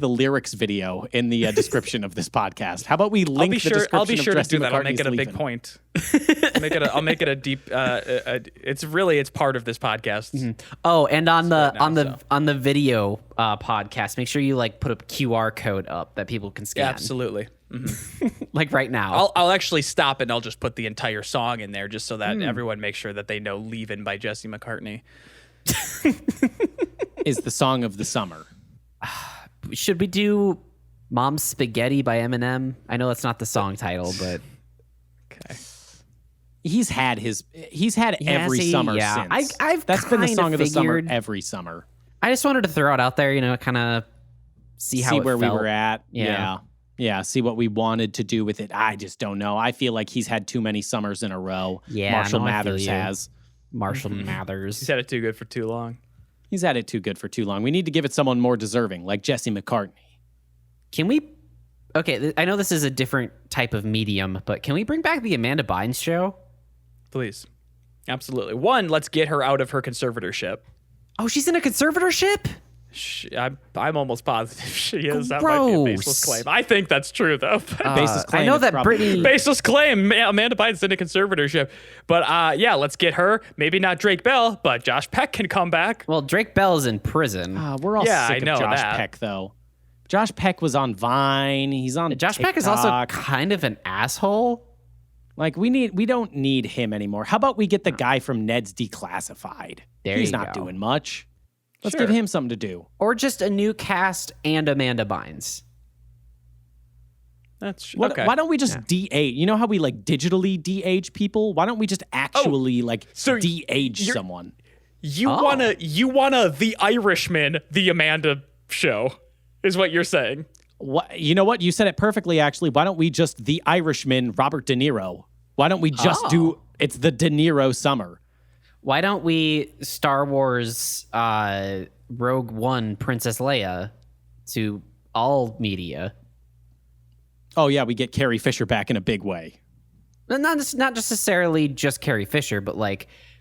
lyrics video in the description of this podcast? How about we link the description I'll be sure of to do that. I'll make it a big point. I'll make it a deep. It's part of this podcast. Mm-hmm. Oh, and on the video podcast, make sure you put a QR code up that people can scan. Yeah, absolutely. Mm-hmm. Right now. I'll actually stop and I'll just put the entire song in there just so that everyone makes sure that they know "Leavin'" by Jesse McCartney is the song of the summer. Should we do "Mom's Spaghetti" by Eminem? I know that's not the song title, but okay. He's had every summer since. That's been the song of the summer every summer. I just wanted to throw it out there, kind of see where we were at. Yeah, see what we wanted to do with it. I just don't know. I feel like he's had too many summers in a row. Yeah, Marshall Mathers has. Marshall Mathers. He's had it too good for too long. He's had it too good for too long. We need to give it someone more deserving, like Jesse McCartney. Can we? Okay, I know this is a different type of medium, but can we bring back the Amanda Bynes show? Please. Absolutely. One, let's get her out of her conservatorship. Oh, she's in a conservatorship? I'm almost positive she is. Gross. That might be a baseless claim. I think that's true, though. Baseless claim. I know that Britney... Baseless claim. Amanda Bynes in a conservatorship. But yeah, let's get her. Maybe not Drake Bell, but Josh Peck can come back. Well, Drake Bell's in prison. We're all sick of Josh Peck, though. Josh Peck was on Vine. He's on Josh TikTok. Peck is also kind of an asshole. We don't need him anymore. How about we get the guy from Ned's Declassified? He's not doing much. Let's give him something to do. Or just a new cast and Amanda Bynes. That's okay. Why don't we just de-age? You know how we digitally de-age people? Why don't we just actually de-age someone? You wanna The Irishman, the Amanda show, is what you're saying. What, you know what? You said it perfectly, actually. Why don't we just The Irishman, Robert De Niro? Why don't we just do it's the De Niro summer? Why don't we Star Wars Rogue One Princess Leia to all media? Oh, yeah, we get Carrie Fisher back in a big way. Not necessarily just Carrie Fisher, but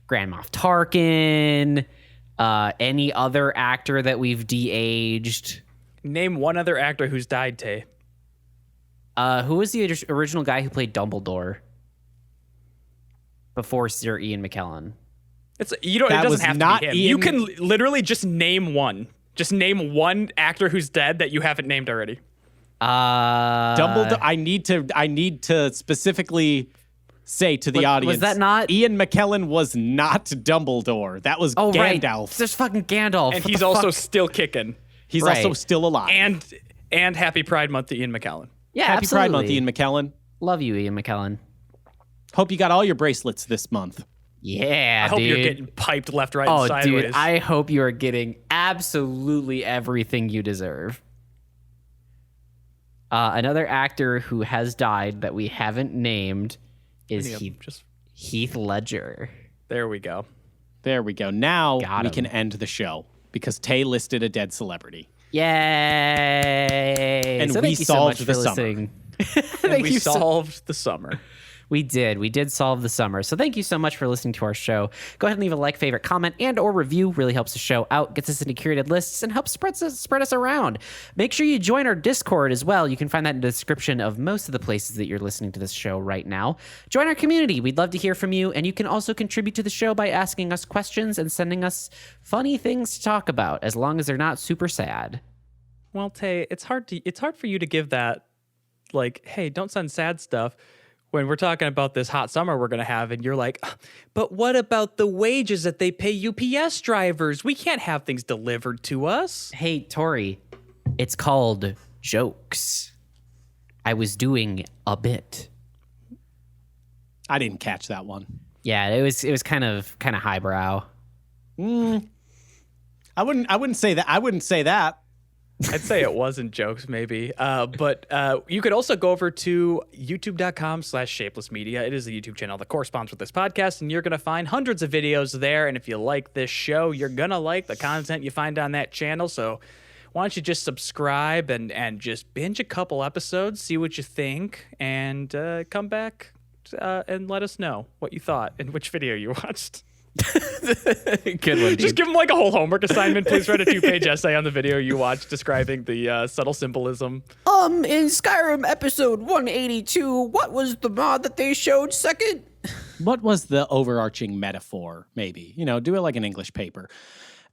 Grand Moff Tarkin, any other actor that we've de-aged. Name one other actor who's died, Tay. Who was the original guy who played Dumbledore before Sir Ian McKellen? It doesn't have to be him. You can literally just name one. Just name one actor who's dead that you haven't named already. Dumbledore. I need to specifically say to the audience. Was that not Ian McKellen? Was not Dumbledore. That was Gandalf. Right. There's fucking Gandalf. And he's also still kicking. He's also still alive. And Happy Pride Month to Ian McKellen. Yeah, Happy absolutely. Pride Month, Ian McKellen. Love you, Ian McKellen. Hope you got all your bracelets this month. Yeah, I hope you're getting piped left, right, and sideways. Dude, I hope you are getting absolutely everything you deserve. Another actor who has died that we haven't named is Heath Ledger. There we go. Now we can end the show because Tay listed a dead celebrity. Yay! And we solved the summer. And we solved the summer. We did solve the summer. So thank you so much for listening to our show. Go ahead and leave a like, favorite, comment, and or review. Really helps the show out, gets us into curated lists, and helps spread us around. Make sure you join our Discord as well. You can find that in the description of most of the places that you're listening to this show right now. Join our community. We'd love to hear from you, and you can also contribute to the show by asking us questions and sending us funny things to talk about, as long as they're not super sad. Well, Tay, it's hard for you to give that, hey, don't send sad stuff, when we're talking about this hot summer we're going to have, and you're like, but what about the wages that they pay UPS drivers? We can't have things delivered to us. Hey, Tori, it's called jokes. I was doing a bit. I didn't catch that one. Yeah, it was kind of highbrow. I wouldn't say that. I wouldn't say that. I'd say it wasn't jokes, maybe. But you could also go over to youtube.com/shapeless media. It is the YouTube channel that corresponds with this podcast, and you're going to find hundreds of videos there. And if you like this show, you're going to like the content you find on that channel. So why don't you just subscribe and just binge a couple episodes, see what you think, and come back and let us know what you thought and which video you watched. Good one, dude. Just give them like a whole homework assignment. Please write a 2-page essay on the video you watched describing the subtle symbolism. In Skyrim episode 182, what was the mod that they showed second? What was the overarching metaphor, maybe? Do it like an English paper.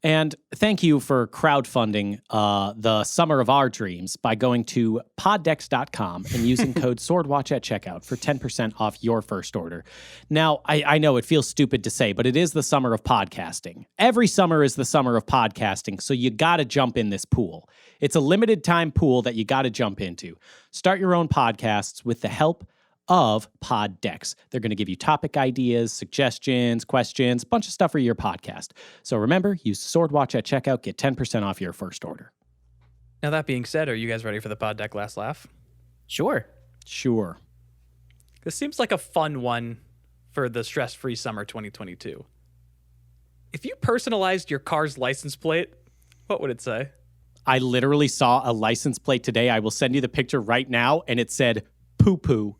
And thank you for crowdfunding the Summer of Our Dreams by going to poddex.com and using code SWORDWATCH at checkout for 10% off your first order. Now, I know it feels stupid to say, but it is the summer of podcasting. Every summer is the summer of podcasting, so you got to jump in this pool. It's a limited time pool that you got to jump into. Start your own podcasts with the help of Poddex. They're going to give you topic ideas, suggestions, questions, a bunch of stuff for your podcast. So remember, use SWORDWATCH at checkout, get 10% off your first order. Now, that being said, are you guys ready for the Pod Deck Last Laugh? Sure. This seems like a fun one for the stress-free summer 2022. If you personalized your car's license plate, what would it say? I literally saw a license plate today. I will send you the picture right now, and it said poo-poo.